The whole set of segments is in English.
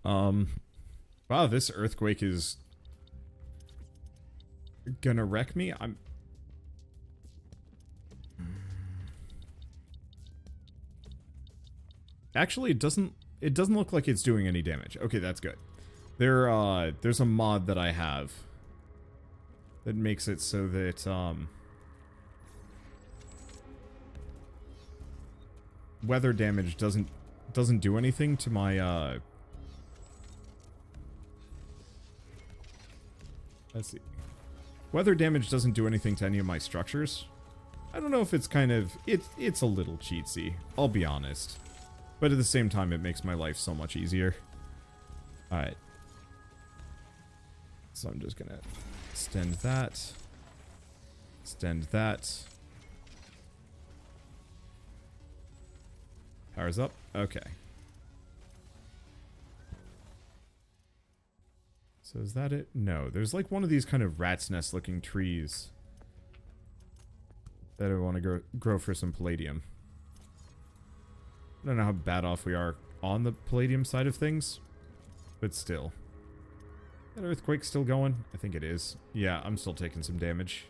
Wow, this earthquake is gonna wreck me. Actually, it doesn't look like it's doing any damage. Okay, that's good. There's a mod that I have that makes it so that weather damage doesn't do anything to my let's see. Weather damage doesn't do anything to any of my structures. I don't know if it's kind of it's a little cheatsy, I'll be honest. But at the same time it makes my life so much easier. Alright. So I'm just gonna extend that. Extend that. Power's up. Okay. So is that it? No. There's like one of these kind of rat's nest looking trees that I want to grow for some palladium. I don't know how bad off we are on the palladium side of things, but still. That earthquake's still going? I think it is. Yeah, I'm still taking some damage.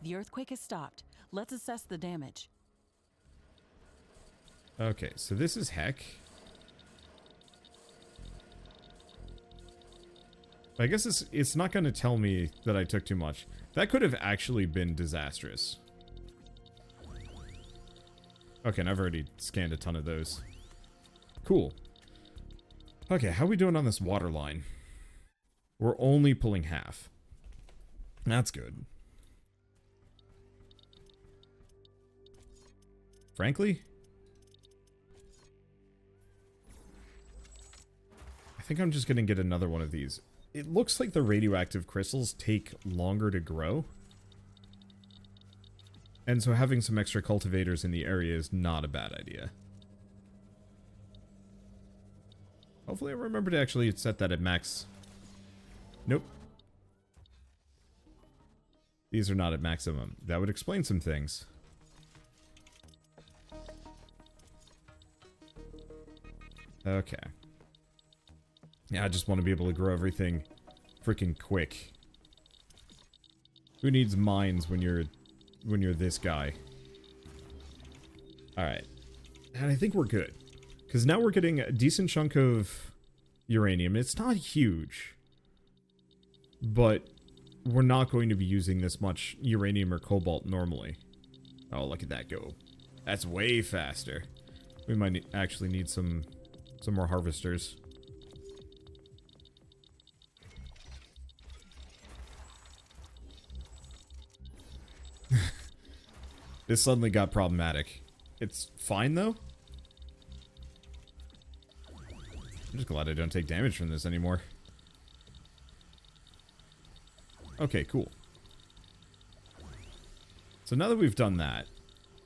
The earthquake has stopped. Let's assess the damage. Okay, so this is heck. I guess it's not going to tell me that I took too much. That could have actually been disastrous. Okay, and I've already scanned a ton of those. Cool. Okay, how are we doing on this water line? We're only pulling half. That's good. Frankly, I think I'm just going to get another one of these. It looks like the radioactive crystals take longer to grow. And so having some extra cultivators in the area is not a bad idea. Hopefully I remember to actually set that at max. Nope. These are not at maximum. That would explain some things. Okay. Yeah, I just want to be able to grow everything freaking quick. Who needs mines when you're this guy? Alright. And I think we're good. Because now we're getting a decent chunk of uranium. It's not huge. But we're not going to be using this much uranium or cobalt normally. Oh, look at that go. That's way faster. We might actually need some more harvesters. This suddenly got problematic. It's fine, though. I'm just glad I don't take damage from this anymore. Okay, cool. So now that we've done that,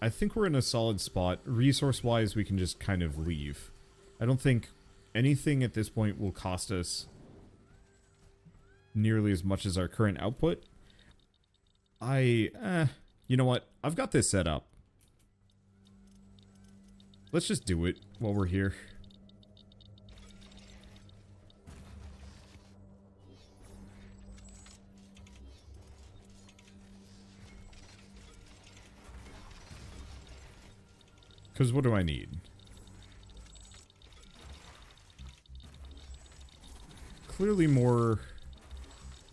I think we're in a solid spot. Resource-wise, we can just kind of leave. I don't think anything at this point will cost us nearly as much as our current output. You know what? I've got this set up. Let's just do it while we're here. Because what do I need? Clearly more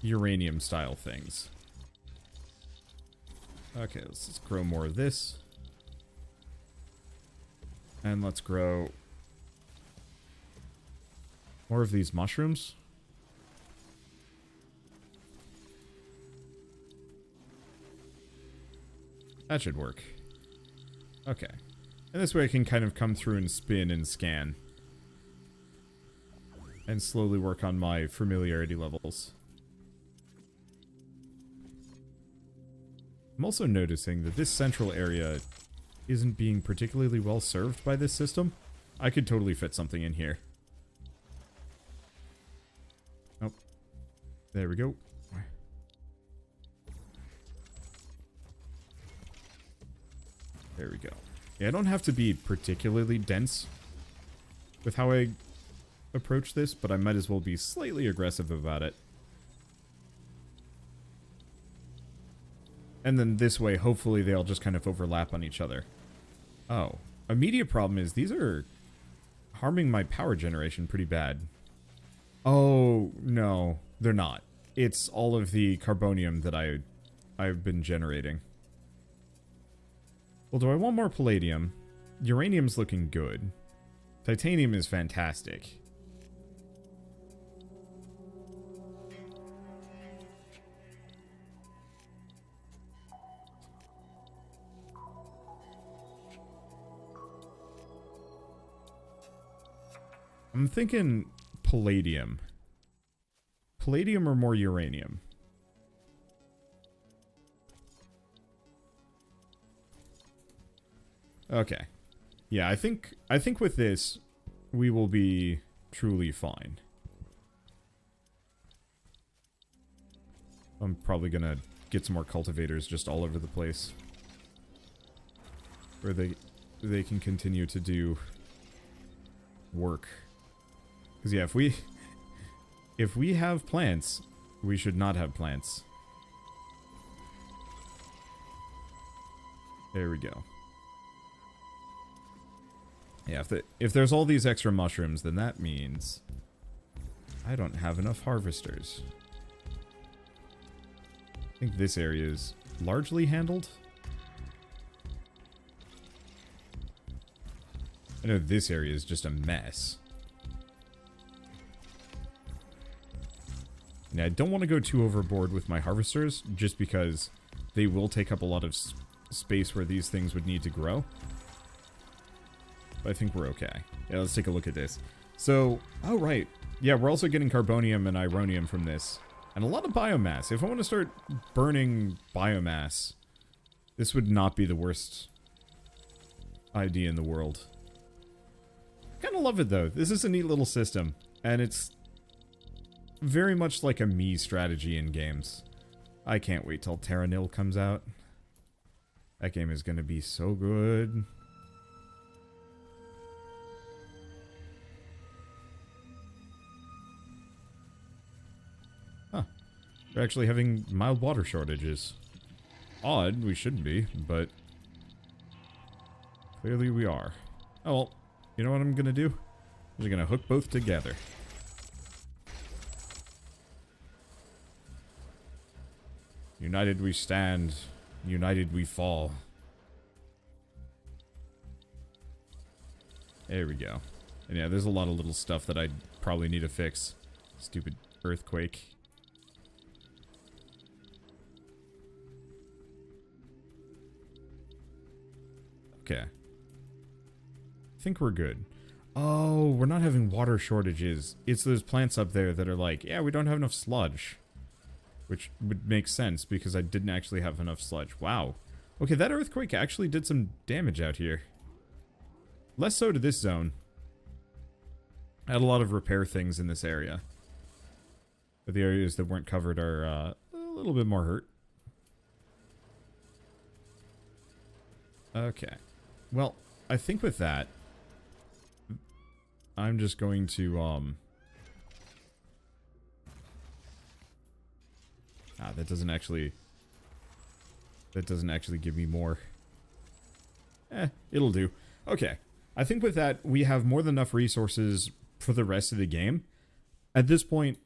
uranium style things. Okay, let's just grow more of this. And let's grow more of these mushrooms. That should work. Okay. And this way I can kind of come through and spin and scan. And slowly work on my familiarity levels. I'm also noticing that this central area isn't being particularly well served by this system. I could totally fit something in here. Oh. There we go. There we go. Yeah, I don't have to be particularly dense with how I approach this, but I might as well be slightly aggressive about it. And then this way, hopefully they all just kind of overlap on each other. Oh. Immediate problem is these are harming my power generation pretty bad. Oh, no. They're not. It's all of the carbonium that I've been generating. Well, do I want more palladium? Uranium's looking good. Titanium is fantastic. I'm thinking palladium. Palladium or more uranium? Okay. Yeah, I think with this we will be truly fine. I'm probably gonna get some more cultivators just all over the place, where they can continue to do work. Because yeah, if we have plants, we should not have plants. There we go. Yeah, if there's all these extra mushrooms, then that means I don't have enough harvesters. I think this area is largely handled. I know this area is just a mess. And I don't want to go too overboard with my harvesters, just because they will take up a lot of space where these things would need to grow. But I think we're okay. Yeah, let's take a look at this. So, oh right. Yeah, we're also getting carbonium and ironium from this. And a lot of biomass. If I want to start burning biomass, this would not be the worst idea in the world. Kind of love it though. This is a neat little system. And it's very much like a me strategy in games. I can't wait till Terra Nil comes out. That game is going to be so good. Huh. We're actually having mild water shortages. Odd, we shouldn't be, but clearly we are. Oh well, you know what I'm gonna do? I'm just gonna hook both together. United we stand, united we fall. There we go. And yeah, there's a lot of little stuff that I probably need to fix. Stupid earthquake. Okay. I think we're good. Oh, we're not having water shortages. It's those plants up there that are like, yeah, we don't have enough sludge. Which would make sense because I didn't actually have enough sludge. Wow. Okay, that earthquake actually did some damage out here. Less so to this zone. I had a lot of repair things in this area. But the areas that weren't covered are a little bit more hurt. Okay. Well, I think with that, I'm just going to, that doesn't actually give me more. It'll do. Okay. I think with that, we have more than enough resources for the rest of the game. At this point,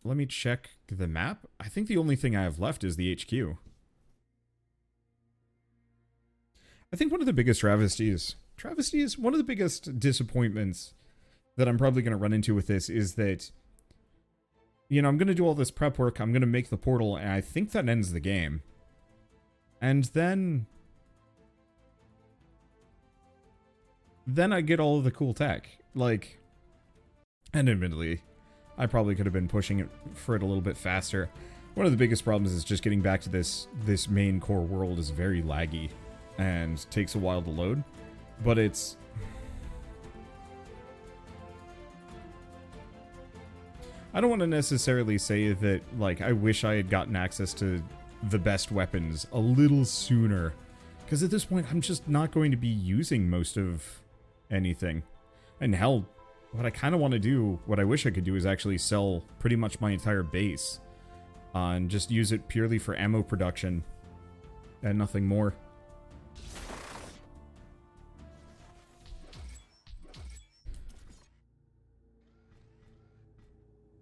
let me check the map. I think the only thing I have left is the HQ. I think one of the biggest travesties, one of the biggest disappointments that I'm probably going to run into with this is that, you know, I'm going to do all this prep work, I'm going to make the portal, and I think that ends the game. And then I get all of the cool tech. Like, and admittedly, I probably could have been pushing it for it a little bit faster. One of the biggest problems is just getting back to this main core world is very laggy and takes a while to load. But it's... I don't want to necessarily say that, like, I wish I had gotten access to the best weapons a little sooner. Because at this point, I'm just not going to be using most of anything. And hell, what I kind of want to do, what I wish I could do, is actually sell pretty much my entire base. And just use it purely for ammo production. And nothing more.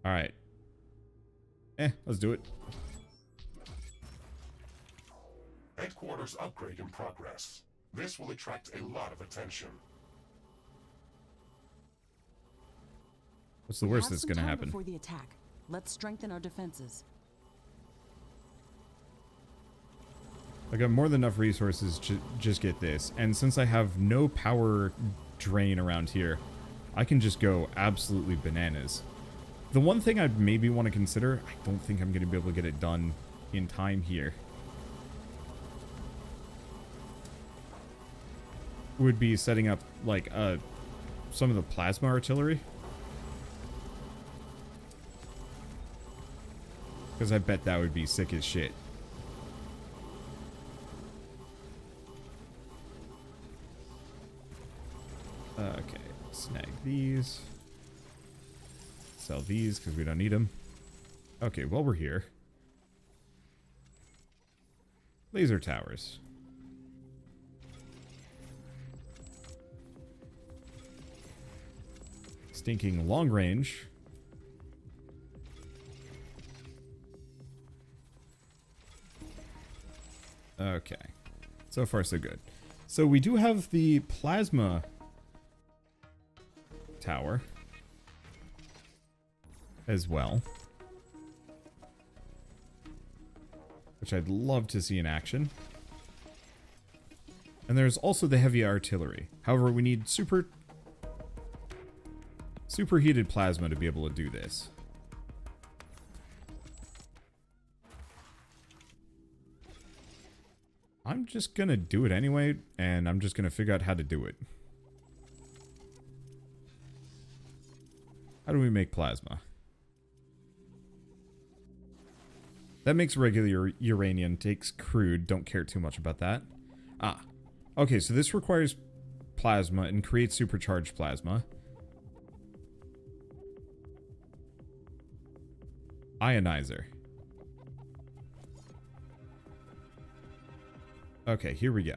Alright. Let's do it. Headquarters upgrade in progress. This will attract a lot of attention. What's the worst that's going to happen? Before the attack, let's strengthen our defenses. I got more than enough resources to just get this. And since I have no power drain around here, I can just go absolutely bananas. The one thing I'd maybe want to consider, I don't think I'm going to be able to get it done in time here, would be setting up, like, some of the plasma artillery. Because I bet that would be sick as shit. Okay, snag these. Sell these because we don't need them. Okay, while we're here. Laser towers. Stinking long range. Okay. So far, so good. So we do have the plasma tower as well, which I'd love to see in action. And there's also the heavy artillery. However, we need superheated plasma to be able to do this. I'm just gonna do it anyway, and I'm just gonna figure out how to do it. How do we make plasma? That makes regular uranium, takes crude, don't care too much about that. Ah, okay, so this requires plasma and creates supercharged plasma. Ionizer. Okay, here we go.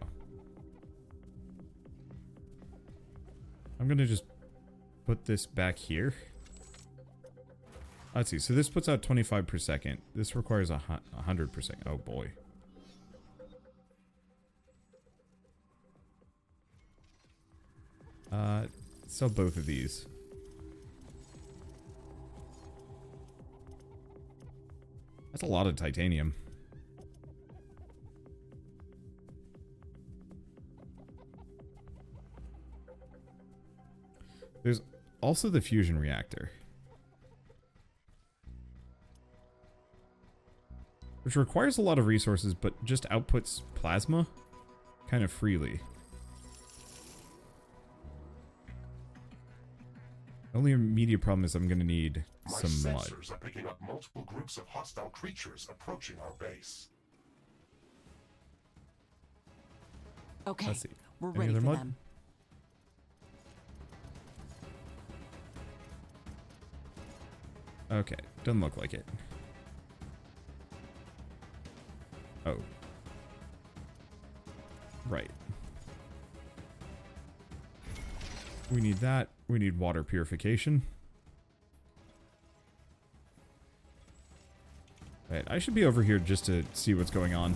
I'm gonna just put this back here. Let's see, so this puts out 25 per second. This requires 100 per second. Oh boy. Sell both of these. That's a lot of titanium. There's also the fusion reactor, which requires a lot of resources, but just outputs plasma kind of freely. Only immediate problem is I'm going to need some mud. Sensors are picking up multiple groups of hostile creatures approaching our base. Okay, Let's see. we're Any ready other for mud? them. Okay, doesn't look like it. Oh. Right. We need that. We need water purification. Right, I should be over here just to see what's going on.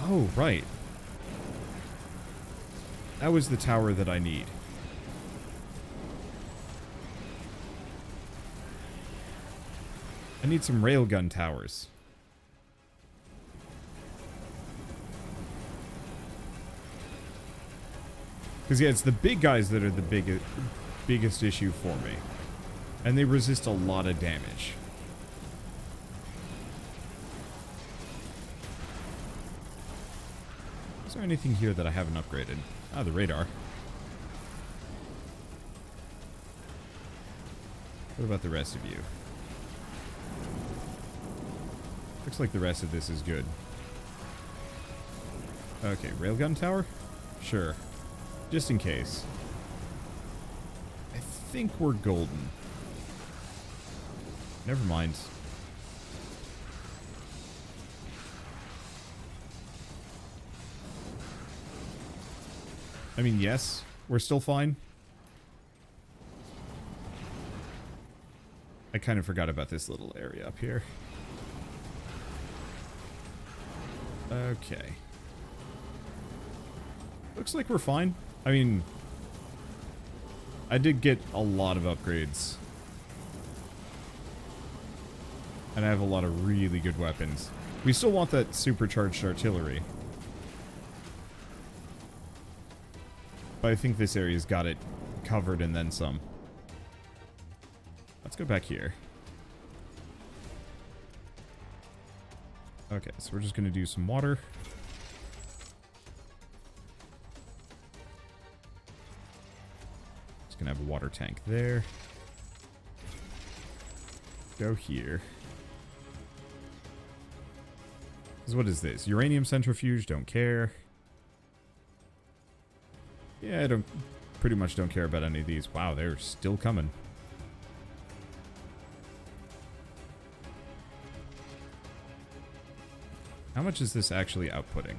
Oh, right. That was the tower that I need. I need some railgun towers. Because, yeah, it's the big guys that are the biggest issue for me. And they resist a lot of damage. Is there anything here that I haven't upgraded? Ah, the radar. What about the rest of you? Looks like the rest of this is good. Okay, railgun tower? Sure. Just in case. I think we're golden. Never mind. I mean, yes, we're still fine. I kind of forgot about this little area up here. Okay. Looks like we're fine. I mean, I did get a lot of upgrades. And I have a lot of really good weapons. We still want that supercharged artillery. But I think this area's got it covered and then some. Let's go back here. Okay, so we're just going to do some water. Just going to have a water tank there. Go here. So what is this? Uranium centrifuge, don't care. Yeah, I pretty much don't care about any of these. Wow, they're still coming. How much is this actually outputting?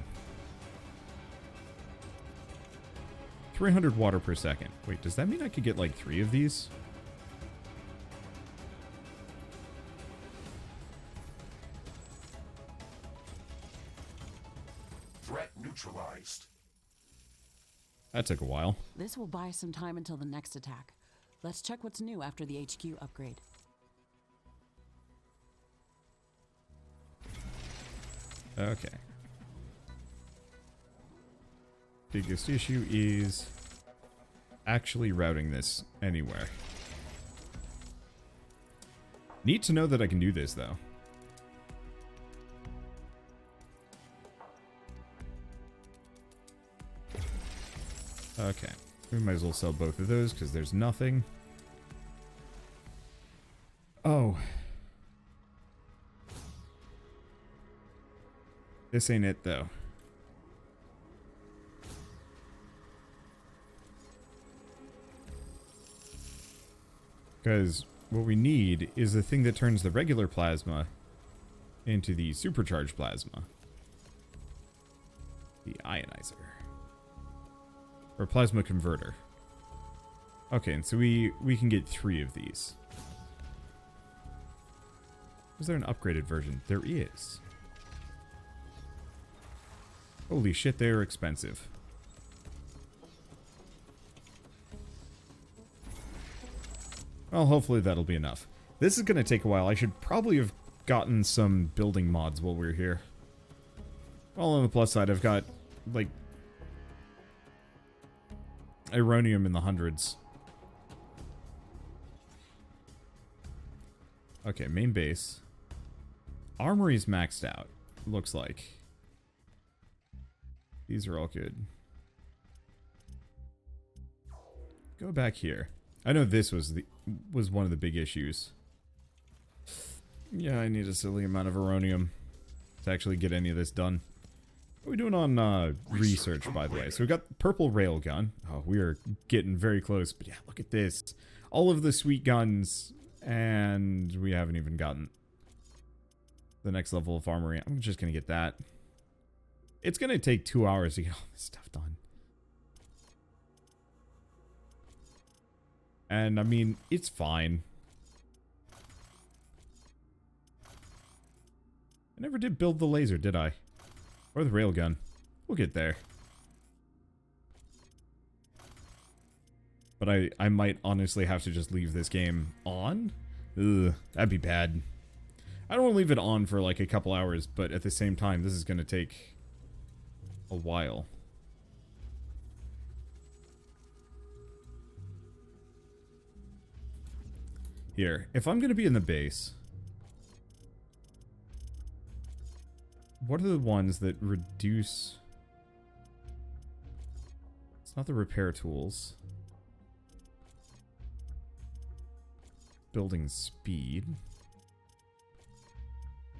300 water per second. Wait, does that mean I could get like 3 of these? Threat neutralized. That took a while. This will buy some time until the next attack. Let's check what's new after the HQ upgrade. Okay. Biggest issue is actually routing this anywhere. Neat to know that I can do this, though. Okay. We might as well sell both of those, because there's nothing. Oh. This ain't it, though. Because what we need is the thing that turns the regular plasma into the supercharged plasma. The ionizer. Or plasma converter. Okay, and so we can get 3 of these. Is there an upgraded version? There is. Holy shit, they're expensive. Well, hopefully that'll be enough. This is going to take a while. I should probably have gotten some building mods while we were here. Well, on the plus side, I've got, like, Ironium in the hundreds. Okay, main base. Armory's maxed out, looks like. These are all good. Go back here. I know this was one of the big issues. Yeah, I need a silly amount of Ironium to actually get any of this done. What are we doing on research, by the way? So we got purple railgun. Oh, we are getting very close. But yeah, look at this. All of the sweet guns, and we haven't even gotten the next level of armory. I'm just going to get that. It's going to take 2 hours to get all this stuff done. And, I mean, it's fine. I never did build the laser, did I? Or the railgun. We'll get there. But I might honestly have to just leave this game on. Ugh, that'd be bad. I don't want to leave it on for like a couple hours, but at the same time, this is going to take a while. Here, if I'm going to be in the base, what are the ones that reduce... It's not the repair tools. Building speed.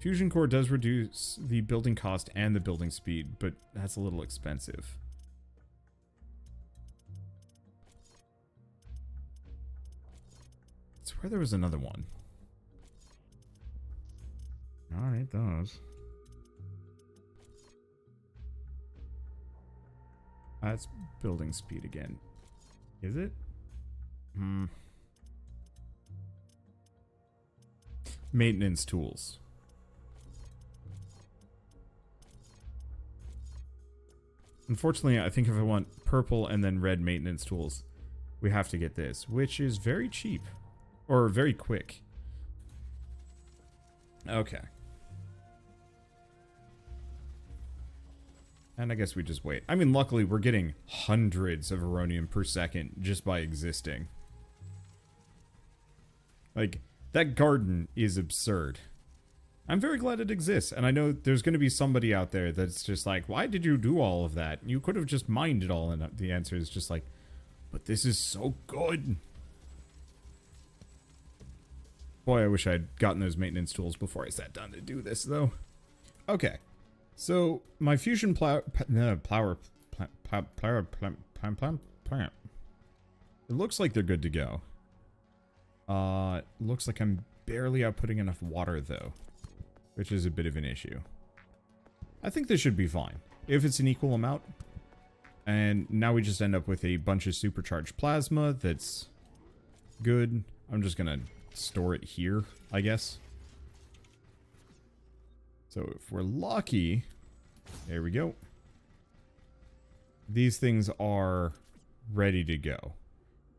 Fusion core does reduce the building cost and the building speed, but that's a little expensive. I swear there was another one. Alright, those. That's building speed again. Is it? Maintenance tools. Unfortunately, I think if I want purple and then red maintenance tools, we have to get this, which is very cheap. Or very quick. Okay. And I guess we just wait. I mean, luckily, we're getting hundreds of Aronium per second just by existing. Like, that garden is absurd. I'm very glad it exists, and I know there's going to be somebody out there that's just like, why did you do all of that? You could have just mined it all, and the answer is just like, but this is so good. Boy, I wish I'd gotten those maintenance tools before I sat down to do this, though. Okay. So, my fusion plant. It looks like they're good to go. Looks like I'm barely outputting enough water, though. Which is a bit of an issue. I think this should be fine. If it's an equal amount. And now we just end up with a bunch of supercharged plasma that's good. I'm just gonna store it here, I guess. So if we're lucky, there we go. These things are ready to go.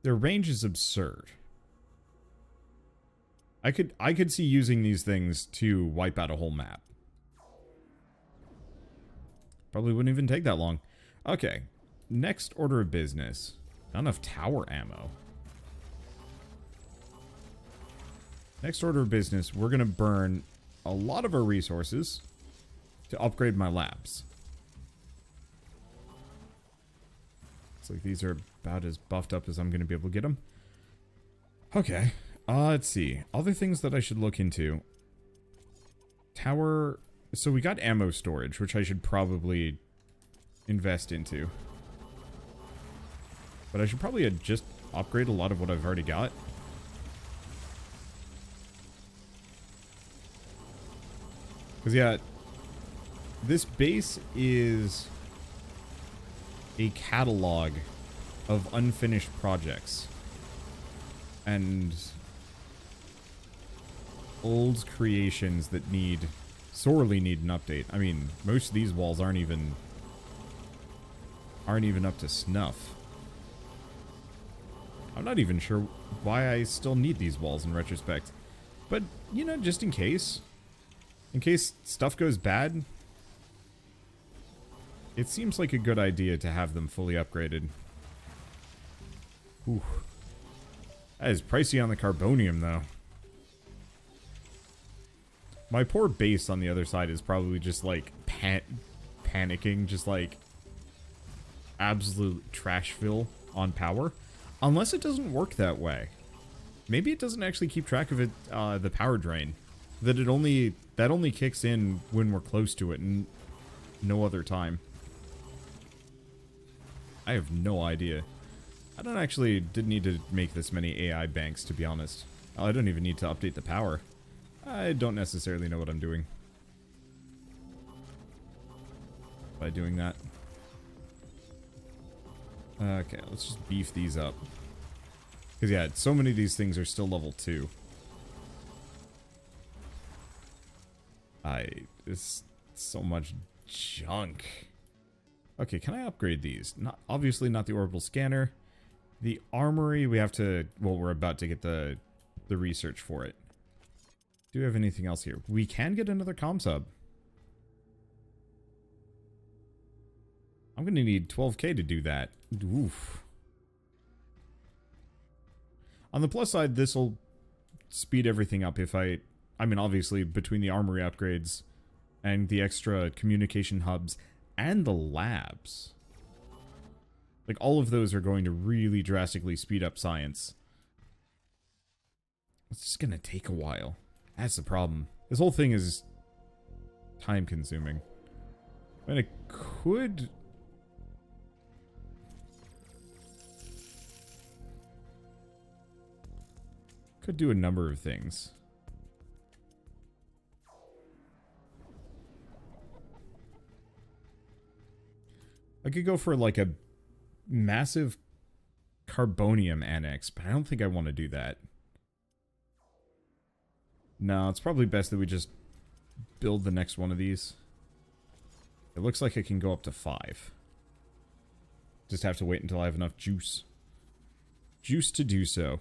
Their range is absurd. I could see using these things to wipe out a whole map. Probably wouldn't even take that long. Okay, next order of business. Not enough tower ammo. Next order of business, we're going to burn a lot of our resources to upgrade my labs. Looks like these are about as buffed up as I'm going to be able to get them. Okay, let's see. Other things that I should look into. Tower... So we got ammo storage, which I should probably invest into. But I should probably just upgrade a lot of what I've already got. Because, yeah, this base is a catalog of unfinished projects. And old creations that sorely need an update. I mean, most of these walls aren't even up to snuff. I'm not even sure why I still need these walls in retrospect. But, you know, just in case. In case stuff goes bad, it seems like a good idea to have them fully upgraded. Ooh. That is pricey on the carbonium, though. My poor base on the other side is probably just, like, panicking, just, like, absolute trashville on power. Unless it doesn't work that way. Maybe it doesn't actually keep track of it, the power drain. That only kicks in when we're close to it and no other time. I have no idea. I didn't need to make this many AI banks, to be honest. I don't even need to update the power. I don't necessarily know what I'm doing by doing that. Okay, let's just beef these up. Because, yeah, so many of these things are still level 2. It's so much junk. Okay, can I upgrade these? Obviously not the orbital scanner. The armory, we have to... Well, we're about to get the research for it. Do we have anything else here? We can get another comm sub. I'm going to need 12k to do that. Oof. On the plus side, this will speed everything up if I mean, obviously, between the armory upgrades and the extra communication hubs and the labs. Like, all of those are going to really drastically speed up science. It's just going to take a while. That's the problem. This whole thing is time consuming. And it could... Could do a number of things. I could go for like a massive carbonium annex, but I don't think I want to do that. No, it's probably best that we just build the next one of these. It looks like it can go up to 5. Just have to wait until I have enough juice. Juice to do so.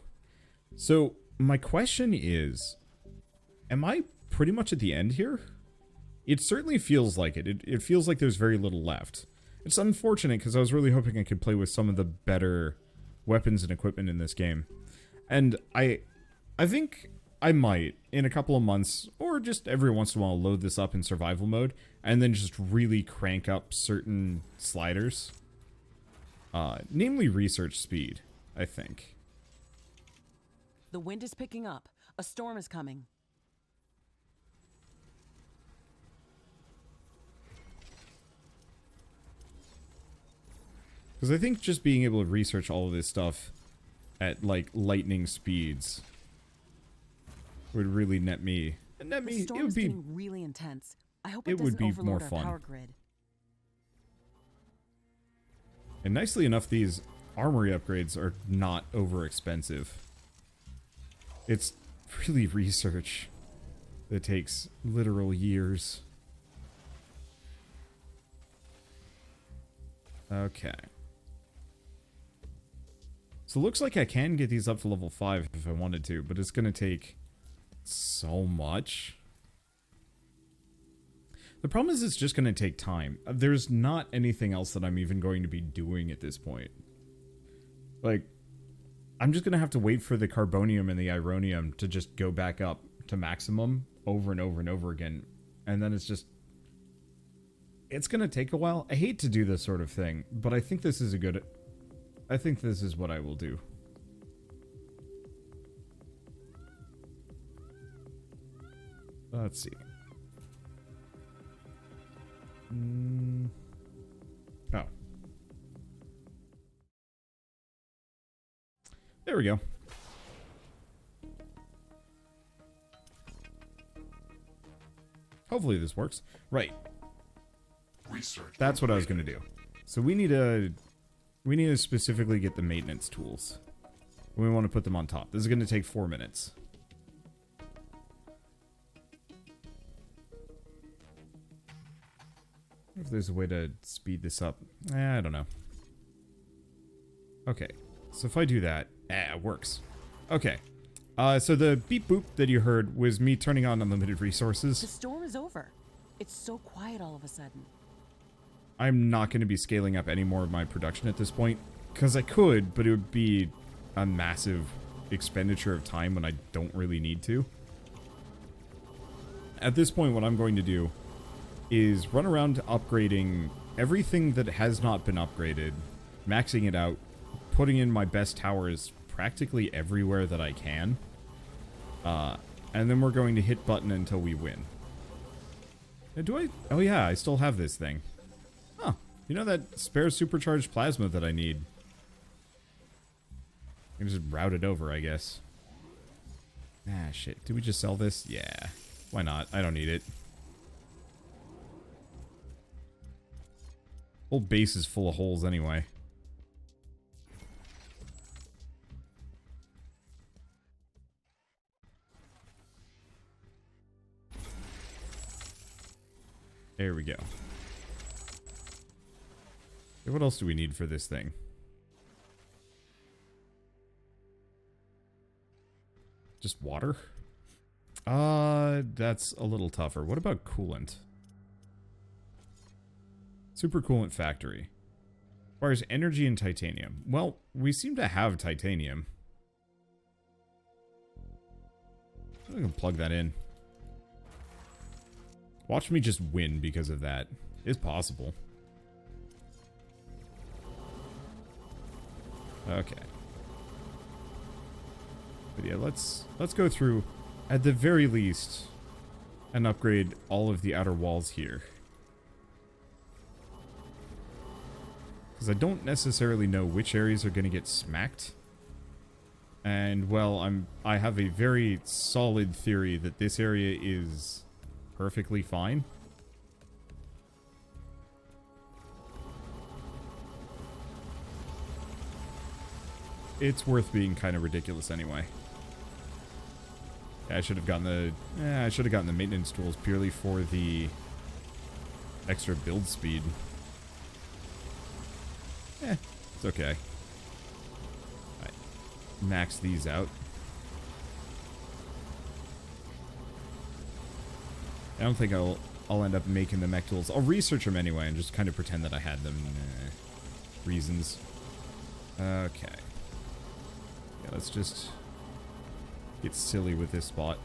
So, my question is, am I pretty much at the end here? It certainly feels like it. It feels like there's very little left. It's unfortunate because I was really hoping I could play with some of the better weapons and equipment in this game. And I think I might, in a couple of months, or just every once in a while, load this up in survival mode, and then just really crank up certain sliders. Namely research speed, I think. The wind is picking up. A storm is coming. Because I think just being able to research all of this stuff at, like, lightning speeds would really net me. The storm is getting really intense. I hope it would doesn't be more overload our fun. power grid. And nicely enough, these armory upgrades are not over expensive. It's really research that takes literal years. Okay. So it looks like I can get these up to level 5 if I wanted to, but it's going to take so much. The problem is it's just going to take time. There's not anything else that I'm even going to be doing at this point. Like, I'm just going to have to wait for the carbonium and the ironium to just go back up to maximum over and over and over again. And then it's just... It's going to take a while. I hate to do this sort of thing, but I think this is a good... I think this is what I will do. Let's see. Oh. There we go. Hopefully this works. Right. Research. That's what I was going to do. So we need to specifically get the maintenance tools. We want to put them on top. This is going to take 4 minutes. If there's a way to speed this up. I don't know. Okay. So if I do that, it works. Okay. So the beep boop that you heard was me turning on unlimited resources. The storm is over. It's so quiet all of a sudden. I'm not going to be scaling up any more of my production at this point. Because I could, but it would be a massive expenditure of time when I don't really need to. At this point, what I'm going to do is run around upgrading everything that has not been upgraded, maxing it out, putting in my best towers practically everywhere that I can, and then we're going to hit button until we win. Do I? Oh yeah, I still have this thing. Huh. You know that spare supercharged plasma that I need? I can just route it over, I guess. Ah, shit. Did we just sell this? Yeah. Why not? I don't need it. Whole base is full of holes anyway. There we go. Okay, what else do we need for this thing? Just water? That's a little tougher. What about coolant? Supercoolant factory. Requires energy and titanium. Well, we seem to have titanium. I can plug that in. Watch me just win because of that. It's possible. Okay. But yeah, let's go through, at the very least, and upgrade all of the outer walls here. Because I don't necessarily know which areas are going to get smacked. And, well, I have a very solid theory that this area is perfectly fine. It's worth being kind of ridiculous anyway. Yeah, I should have gotten the maintenance tools purely for the extra build speed. It's okay. Alright. Max these out. I don't think I'll end up making the mech tools. I'll research them anyway and just kind of pretend that I had them. Reasons. Okay. Yeah, let's just get silly with this spot.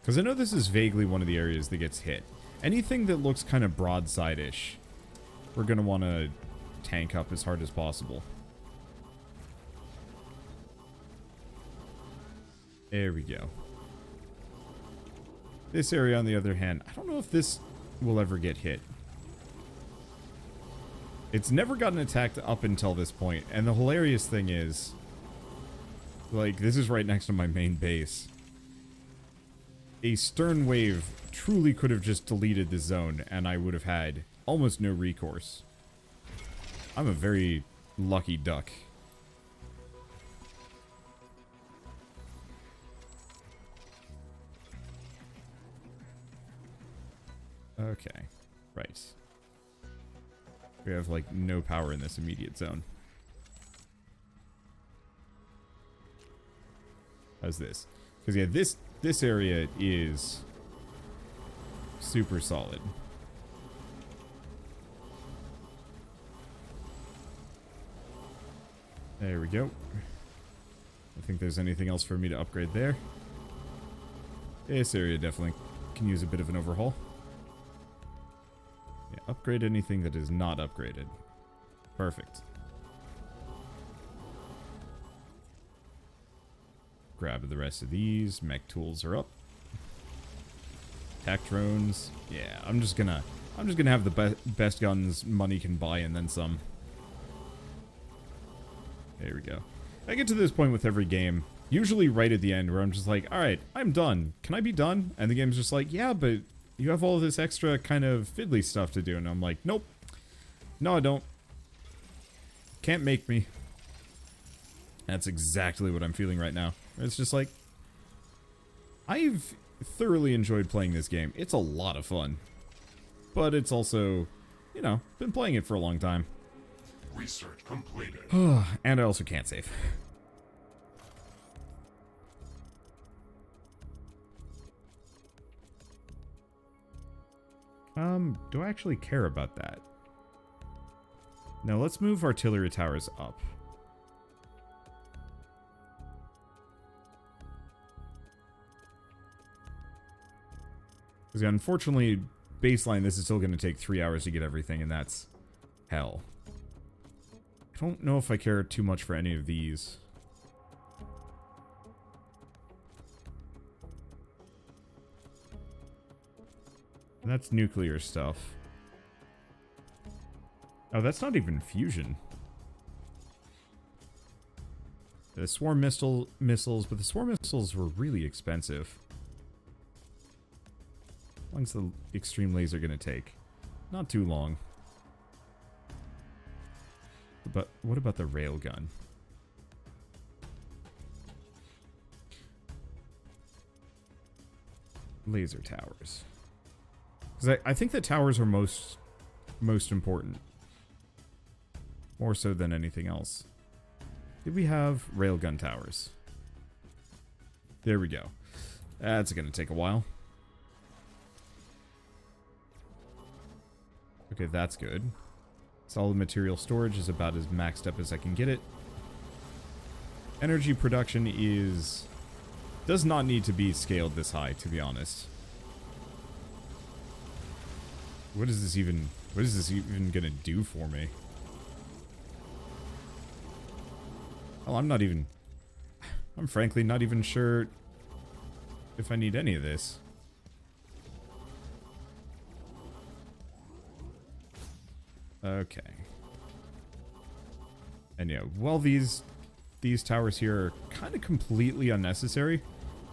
Because I know this is vaguely one of the areas that gets hit. Anything that looks kind of broadside-ish, we're going to want to tank up as hard as possible. There we go. This area, on the other hand, I don't know if this will ever get hit. It's never gotten attacked up until this point, and the hilarious thing is, like, this is right next to my main base. A stern wave truly could have just deleted this zone, and I would have had almost no recourse. I'm a very lucky duck. Okay, right. We have, like, no power in this immediate zone. How's this? Because, yeah, this area is super solid. There we go. I think there's anything else for me to upgrade there. This area definitely can use a bit of an overhaul. Yeah, upgrade anything that is not upgraded. Perfect. Grab the rest of these. Mech tools are up. Attack drones. Yeah, I'm just gonna have the best guns money can buy and then some. There we go. I get to this point with every game, usually right at the end, where I'm just like, alright, I'm done. Can I be done? And the game's just like, yeah, but you have all this extra kind of fiddly stuff to do. And I'm like, nope. No, I don't. Can't make me. That's exactly what I'm feeling right now. It's just like, I've thoroughly enjoyed playing this game. It's a lot of fun. But it's also, you know, been playing it for a long time. Research completed. And I also can't save. Do I actually care about that? No, let's move artillery towers up. Because unfortunately, baseline, this is still going to take 3 hours to get everything, and that's hell. I don't know if I care too much for any of these. And that's nuclear stuff. Oh, that's not even fusion. The swarm missiles, but the swarm missiles were really expensive. How long's the extreme laser gonna take? Not too long. But what about the railgun? Laser towers. Because I think the towers are most important. More so than anything else. Did we have railgun towers? There we go. That's going to take a while. Okay, that's good. Solid material storage is about as maxed up as I can get it. Energy production does not need to be scaled this high, to be honest. What is this even gonna do for me? Oh, I'm frankly not even sure if I need any of this. Okay. And yeah, while these towers here are kind of completely unnecessary,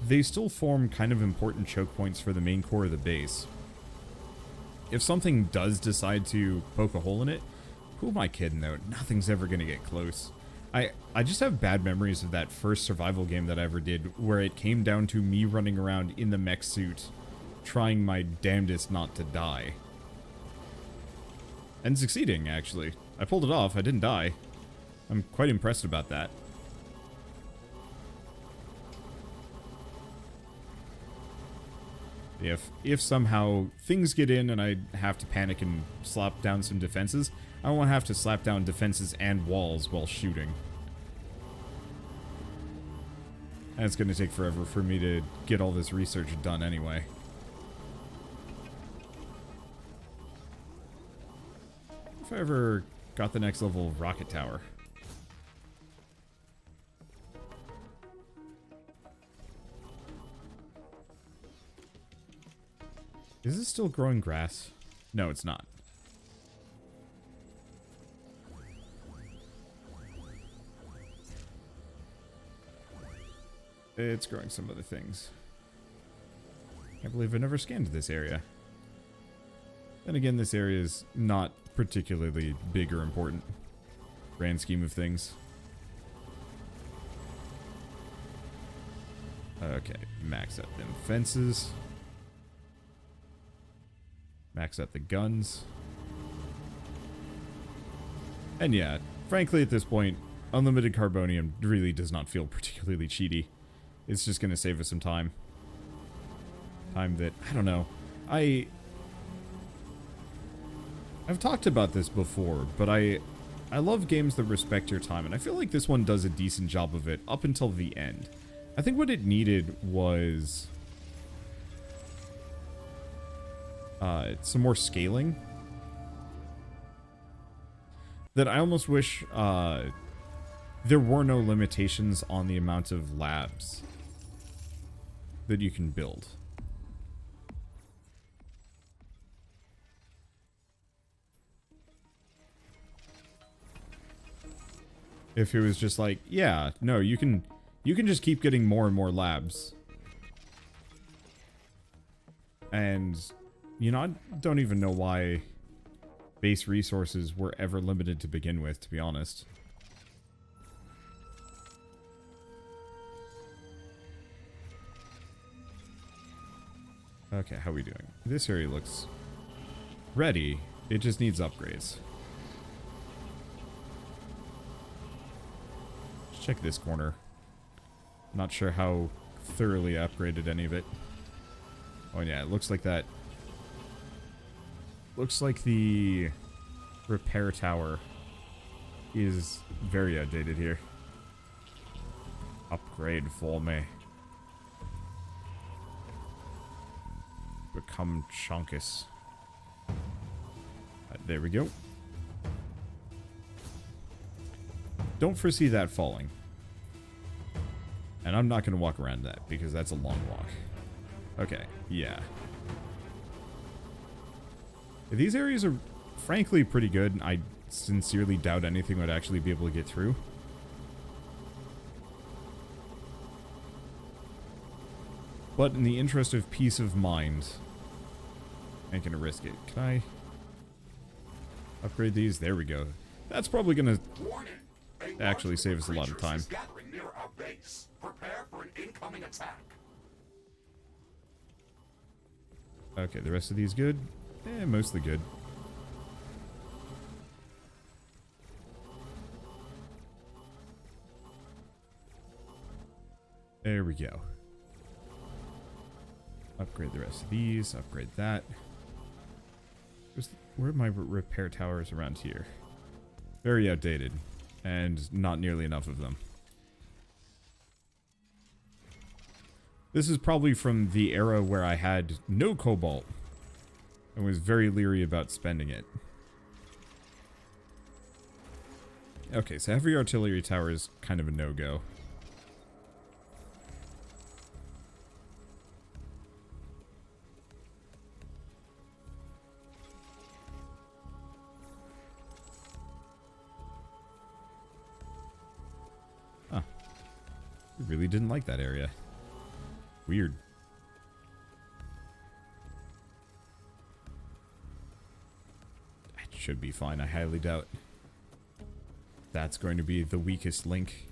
they still form kind of important choke points for the main core of the base. If something does decide to poke a hole in it, who am I kidding though? Nothing's ever going to get close. I just have bad memories of that first survival game that I ever did, where it came down to me running around in the Mecha-Suit, trying my damnedest not to die. And succeeding, actually. I pulled it off, I didn't die. I'm quite impressed about that. If somehow things get in and I have to panic and slap down some defenses, I don't want to have to slap down defenses and walls while shooting. And it's going to take forever for me to get all this research done anyway. If I ever got the next level rocket tower. Is this still growing grass? No, it's not. It's growing some other things. Can't believe I never scanned this area. Then again, this area is not particularly big or important. Grand scheme of things. Okay, max out them fences. Max out the guns. And yeah, frankly at this point, unlimited carbonium really does not feel particularly cheaty. It's just going to save us some time. Time that, I don't know. I've talked about this before, but I love games that respect your time, and I feel like this one does a decent job of it up until the end. I think what it needed was some more scaling. That I almost wish there were no limitations on the amount of labs that you can build. If it was just like, yeah, no, you can just keep getting more and more labs. And, you know, I don't even know why base resources were ever limited to begin with, to be honest. Okay, how are we doing? This area looks ready. It just needs upgrades. Let's check this corner. Not sure how thoroughly upgraded any of it. Oh yeah, it looks like that. Looks like the repair tower is very outdated here. Upgrade for me. Become chunkus. There we go. Don't foresee that falling. And I'm not going to walk around that because that's a long walk. Okay, yeah. These areas are frankly pretty good. I sincerely doubt anything would actually be able to get through. But in the interest of peace of mind, I ain't gonna risk it. Can I upgrade these? There we go. That's probably gonna actually save us a lot of time. Near our base. Prepare for an incoming attack. Okay, the rest of these good? Mostly good. There we go. Upgrade the rest of these. Upgrade that. Where are my repair towers around here? Very outdated. And not nearly enough of them. This is probably from the era where I had no cobalt. And was very leery about spending it. Okay, so heavy artillery tower is kind of a no-go. Really didn't like that area. Weird. It should be fine, I highly doubt. That's going to be the weakest link.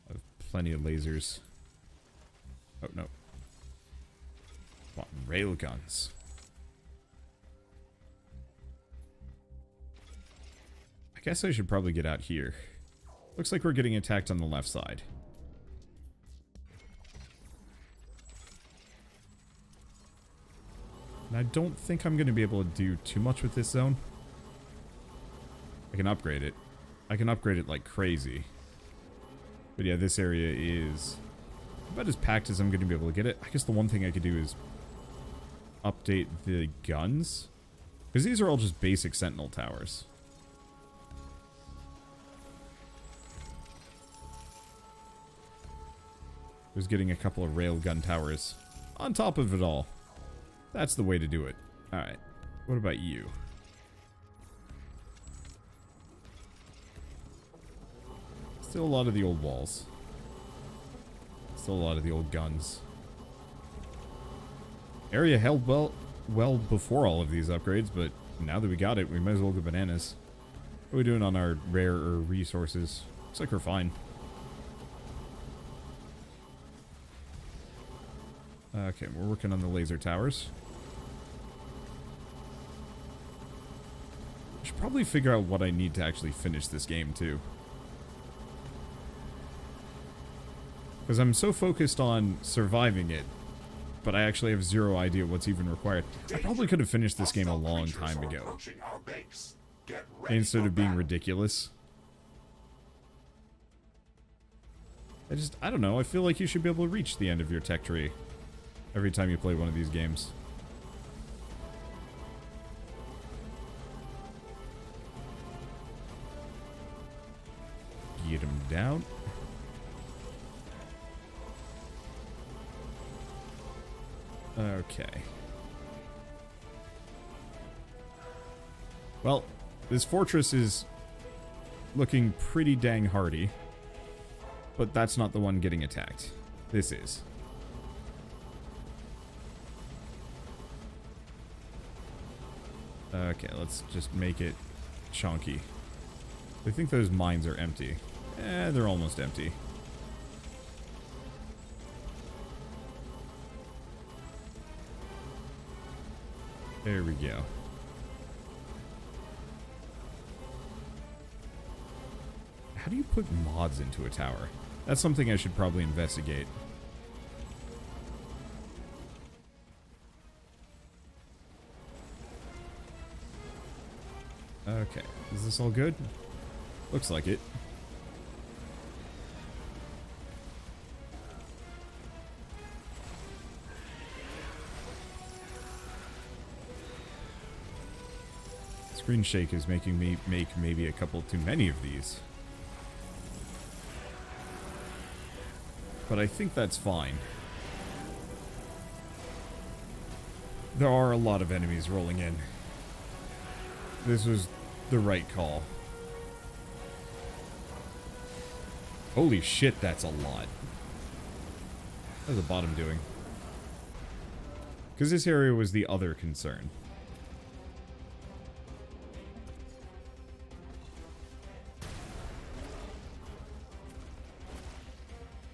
I have plenty of lasers. Oh, no. Want railguns. I guess I should probably get out here. Looks like we're getting attacked on the left side. And I don't think I'm going to be able to do too much with this zone. I can upgrade it. I can upgrade it like crazy. But yeah, this area is about as packed as I'm going to be able to get it. I guess the one thing I could do is update the guns. Because these are all just basic sentinel towers. I was getting a couple of railgun towers on top of it all. That's the way to do it. Alright. What about you? Still a lot of the old walls. Still a lot of the old guns. Area held well before all of these upgrades, but now that we got it, we might as well go bananas. What are we doing on our rarer resources? Looks like we're fine. Okay, we're working on the laser towers. I should probably figure out what I need to actually finish this game, too. Because I'm so focused on surviving it, but I actually have zero idea what's even required. I probably could have finished this game a long time ago. Instead of being ridiculous. I don't know, I feel like you should be able to reach the end of your tech tree every time you play one of these games. Get him down. Okay. Well, this fortress is looking pretty dang hardy. But that's not the one getting attacked. This is. Okay, let's just make it chunky. I think those mines are empty. They're almost empty. There we go. How do you put mods into a tower? That's something I should probably investigate. Okay, is this all good? Looks like it. Screen shake is making me make maybe a couple too many of these. But I think that's fine. There are a lot of enemies rolling in. This was the right call. Holy shit, that's a lot. How's the bottom doing? Because this area was the other concern.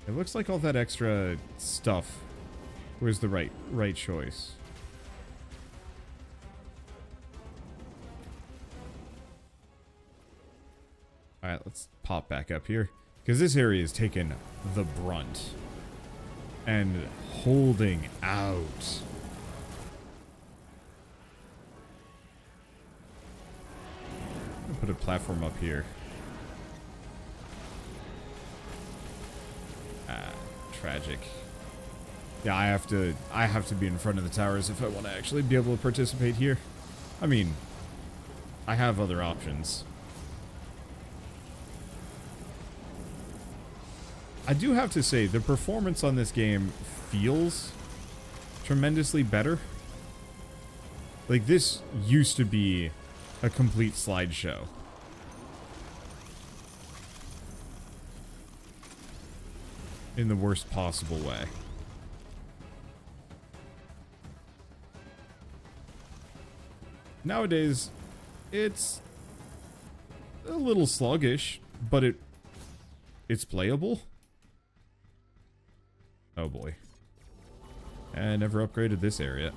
It looks like all that extra stuff was the right choice. Alright, let's pop back up here. Because this area is taking the brunt. And holding out. I'm gonna put a platform up here. Tragic. Yeah, I have to be in front of the towers if I want to actually be able to participate here. I mean, I have other options. I do have to say, the performance on this game feels tremendously better. Like, this used to be a complete slideshow. in the worst possible way. Nowadays, it's a little sluggish, but it's playable. Oh boy. I never upgraded this area.